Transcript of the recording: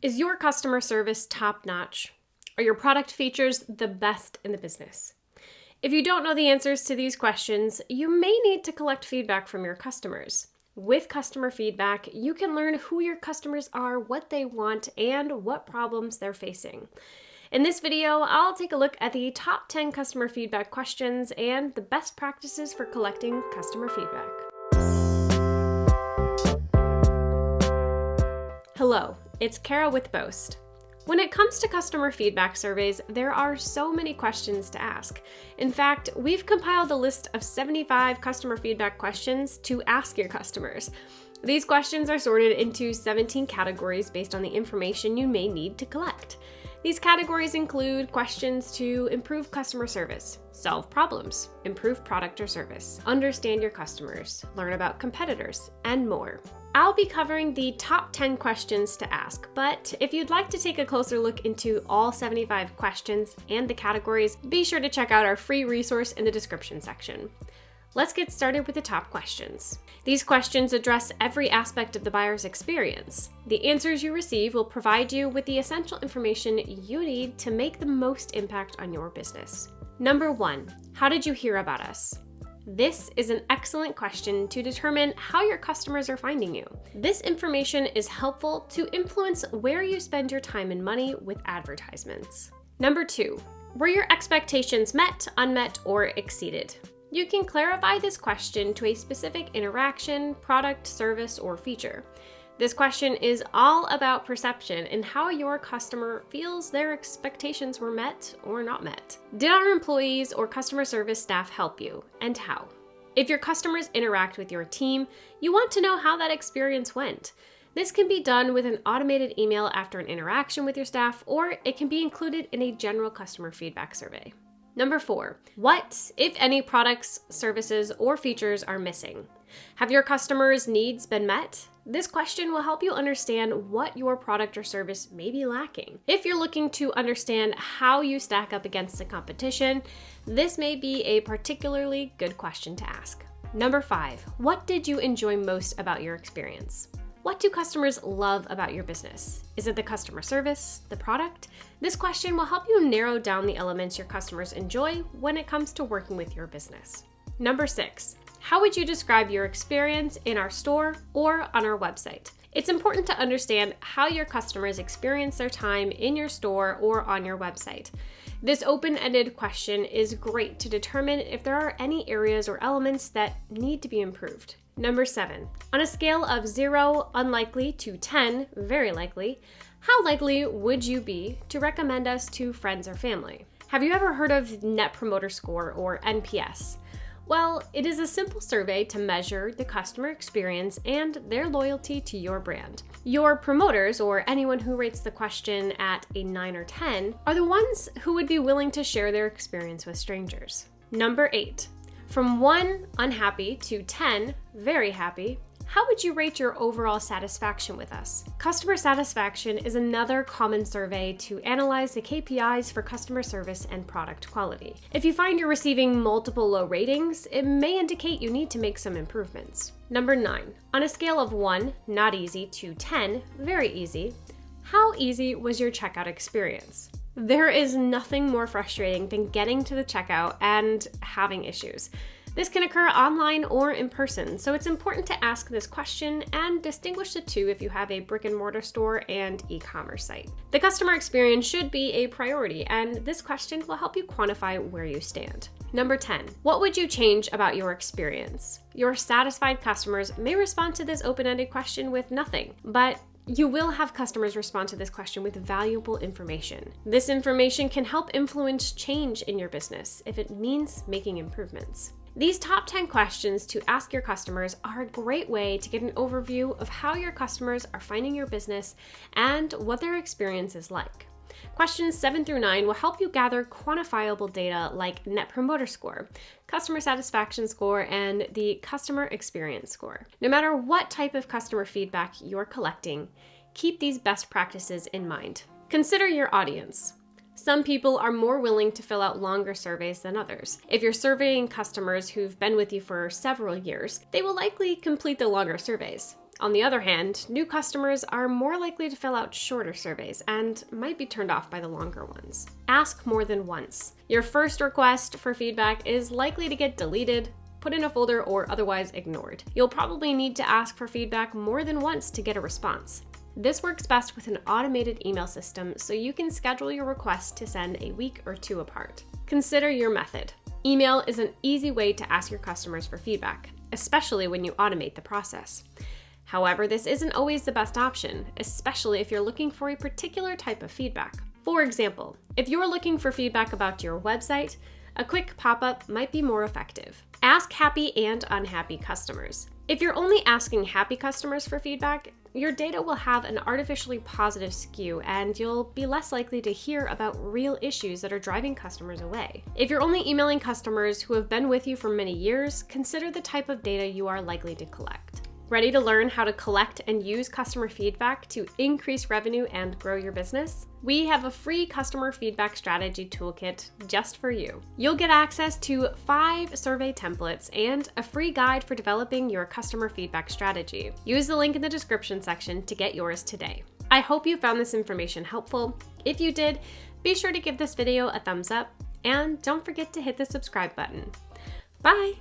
Is your customer service top-notch? Are your product features the best in the business? If you don't know the answers to these questions, you may need to collect feedback from your customers. With customer feedback, you can learn who your customers are, what they want, and what problems they're facing. In this video, I'll take a look at the top 10 customer feedback questions and the best practices for collecting customer feedback. Hello, it's Kara with Boast. When it comes to customer feedback surveys, there are so many questions to ask. In fact, we've compiled a list of 75 customer feedback questions to ask your customers. These questions are sorted into 17 categories based on the information you may need to collect. These categories include questions to improve customer service, solve problems, improve product or service, understand your customers, learn about competitors, and more. I'll be covering the top 10 questions to ask, but if you'd like to take a closer look into all 75 questions and the categories, be sure to check out our free resource in the description section. Let's get started with the top questions. These questions address every aspect of the buyer's experience. The answers you receive will provide you with the essential information you need to make the most impact on your business. Number 1, how did you hear about us? This is an excellent question to determine how your customers are finding you. This information is helpful to influence where you spend your time and money with advertisements. Number 2, were your expectations met, unmet, or exceeded? You can clarify this question to a specific interaction, product, service, or feature. This question is all about perception and how your customer feels their expectations were met or not met. Did our employees or customer service staff help you, and how? If your customers interact with your team, you want to know how that experience went. This can be done with an automated email after an interaction with your staff, or it can be included in a general customer feedback survey. Number 4, what, if any, products, services, or features are missing? Have your customers' needs been met? This question will help you understand what your product or service may be lacking. If you're looking to understand how you stack up against the competition, this may be a particularly good question to ask. Number 5, what did you enjoy most about your experience? What do customers love about your business? Is it the customer service, the product? This question will help you narrow down the elements your customers enjoy when it comes to working with your business. Number 6, how would you describe your experience in our store or on our website? It's important to understand how your customers experience their time in your store or on your website. This open-ended question is great to determine if there are any areas or elements that need to be improved. Number 7, on a scale of 0, unlikely, to 10, very likely, how likely would you be to recommend us to friends or family? Have you ever heard of Net Promoter Score, or NPS? Well, it is a simple survey to measure the customer experience and their loyalty to your brand. Your promoters, or anyone who rates the question at a 9 or 10, are the ones who would be willing to share their experience with strangers. Number 8, from 1, unhappy, to 10, very happy, how would you rate your overall satisfaction with us? Customer satisfaction is another common survey to analyze the KPIs for customer service and product quality. If you find you're receiving multiple low ratings, it may indicate you need to make some improvements. Number 9, on a scale of 1, not easy, to 10, very easy, how easy was your checkout experience? There is nothing more frustrating than getting to the checkout and having issues. This can occur online or in person, so it's important to ask this question and distinguish the two if you have a brick and mortar store and e-commerce site. The customer experience should be a priority, and this question will help you quantify where you stand. Number 10, what would you change about your experience? Your satisfied customers may respond to this open-ended question with nothing, but you will have customers respond to this question with valuable information. This information can help influence change in your business if it means making improvements. These top 10 questions to ask your customers are a great way to get an overview of how your customers are finding your business and what their experience is like. Questions 7 through 9 will help you gather quantifiable data like Net Promoter Score, Customer Satisfaction Score, and the Customer Experience Score. No matter what type of customer feedback you're collecting, keep these best practices in mind. Consider your audience. Some people are more willing to fill out longer surveys than others. If you're surveying customers who've been with you for several years, they will likely complete the longer surveys. On the other hand, new customers are more likely to fill out shorter surveys and might be turned off by the longer ones. Ask more than once. Your first request for feedback is likely to get deleted, put in a folder, or otherwise ignored. You'll probably need to ask for feedback more than once to get a response. This works best with an automated email system, so you can schedule your requests to send a week or two apart. Consider your method. Email is an easy way to ask your customers for feedback, especially when you automate the process. However, this isn't always the best option, especially if you're looking for a particular type of feedback. For example, if you're looking for feedback about your website, a quick pop-up might be more effective. Ask happy and unhappy customers. If you're only asking happy customers for feedback, your data will have an artificially positive skew, and you'll be less likely to hear about real issues that are driving customers away. If you're only emailing customers who have been with you for many years, consider the type of data you are likely to collect. Ready to learn how to collect and use customer feedback to increase revenue and grow your business? We have a free customer feedback strategy toolkit just for you. You'll get access to 5 survey templates and a free guide for developing your customer feedback strategy. Use the link in the description section to get yours today. I hope you found this information helpful. If you did, be sure to give this video a thumbs up and don't forget to hit the subscribe button. Bye!